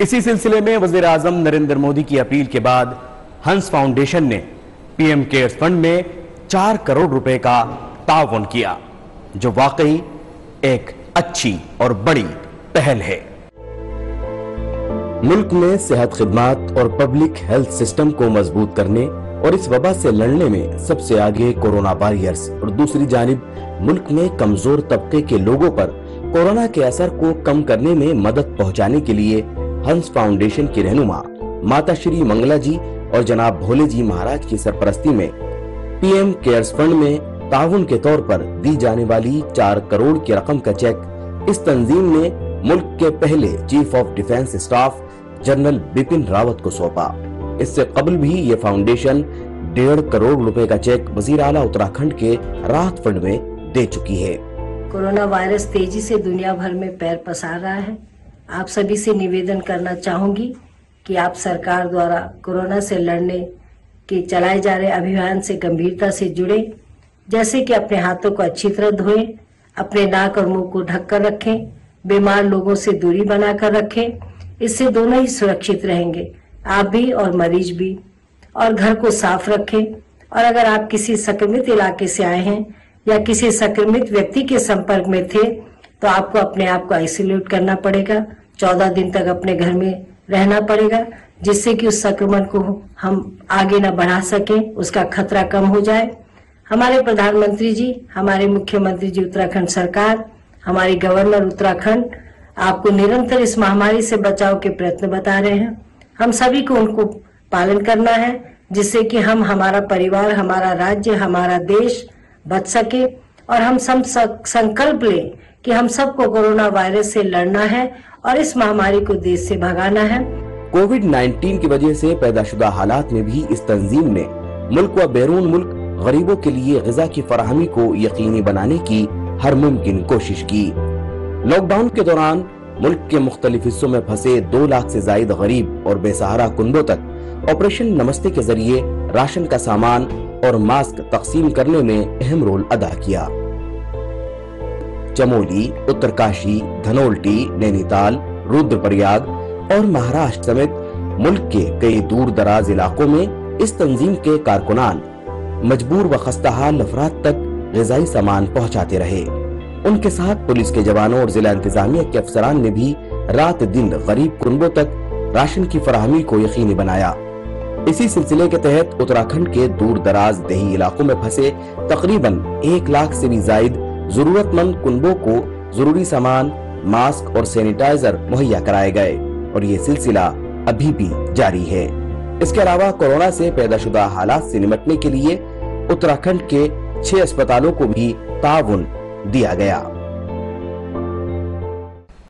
इसी सिलसिले में वज़ीर आज़म नरेंद्र मोदी की अपील के बाद हंस फाउंडेशन ने पीएम केयर्स फंड में 4 करोड़ रुपए का ताउन किया, जो वाकई एक अच्छी और बड़ी पहल है। मुल्क में सेहत खिदमात और पब्लिक हेल्थ सिस्टम को मजबूत करने और इस वबा से लड़ने में सबसे आगे कोरोना वॉरियर्स और दूसरी जानिब मुल्क में कमजोर तबके के लोगों पर कोरोना के असर को कम करने में मदद पहुंचाने के लिए हंस फाउंडेशन की रहनुमा माता श्री मंगला जी और जनाब भोले जी महाराज की सरपरस्ती में पीएम केयर्स फंड में ताउन के तौर पर दी जाने वाली 4 करोड़ की रकम का चेक इस तंजीम ने मुल्क के पहले chief of defence staff general Bipin Rawat को सौंपा। इससे कबल भी ये फाउंडेशन 1.5 करोड़ रुपए का चेक वजीर आला उत्तराखंड के राहत फंड में दे चुकी है। कोरोना वायरस तेजी से दुनिया भर में पैर पसार रहा है। आप सभी से निवेदन करना चाहूंगी कि आप सरकार द्वारा कोरोना से लड़ने के चलाए जा रहे अभियान से गंभीरता से जुड़े, जैसे कि अपने हाथों को अच्छी तरह धोएं, अपने नाक और मुंह को ढककर रखें, बीमार लोगों से दूरी बनाकर रखें। इससे दोनों ही सुरक्षित रहेंगे, आप भी और मरीज भी। और घर को साफ रखें। और अगर आप किसी संक्रमित इलाके से आए हैं या किसी संक्रमित व्यक्ति के संपर्क में थे तो आपको अपने आप को आइसोलेट करना पड़ेगा। 14 दिन तक अपने घर में रहना पड़ेगा, जिससे कि उस संक्रमण को हम आगे न बढ़ा सकें, उसका खतरा कम हो जाए। हमारे प्रधानमंत्री जी, हमारे मुख्यमंत्री जी उत्तराखंड सरकार, हमारी गवर्नर उत्तराखंड आपको निरंतर इस महामारी से बचाव के प्रयत्न बता रहे हैं। हम सभी को उनको पालन करना है, जिससे कि हम, हमारा परिवार, हमारा राज्य, हमारा देश बच सके। और हम सब संकल्प लें कि हम सबको कोरोना वायरस से लड़ना है और इस महामारी को देश से भगाना है। कोविड-19 की वजह से पैदाशुदा हालात में भी इस तंजीम ने मुल्क व बैरून मुल्क गरीबों के लिए ग़िज़ा की फराहमी को यकीनी बनाने की हर मुमकिन कोशिश की। लॉकडाउन के दौरान मुल्क के मुख्तलिफ हिस्सों में फंसे 2 लाख से जायद गरीब और बेसहारा कुनबों तक ऑपरेशन नमस्ते के जरिए राशन का सामान और मास्क तकसीम करने में अहम रोल अदा किया। चमोली, उत्तरकाशी, धनोल्टी, नैनीताल, रुद्रप्रयाग और महाराष्ट्र समेत मुल्क के कई दूर दराज इलाकों में इस तंजीम के कारकुनान मजबूर व खस्ताहाल अफराद तक ग़िज़ाई सामान पहुंचाते रहे। उनके साथ पुलिस के जवानों और जिला इंतजामिया के अफसरान ने भी रात दिन गरीब कुनबों तक राशन की फराहमी को यकीनी बनाया। इसी सिलसिले के तहत उत्तराखंड के दूर दराज देही इलाकों में फंसे तकरीबन 1 लाख से भी जायद जरूरतमंद कुनबों को जरूरी सामान, मास्क और सैनिटाइजर मुहैया कराए गए और ये सिलसिला अभी भी जारी है। इसके अलावा कोरोना से पैदाशुदा हालात से निपटने के लिए उत्तराखंड के 6 अस्पतालों को भी ताउन दिया गया।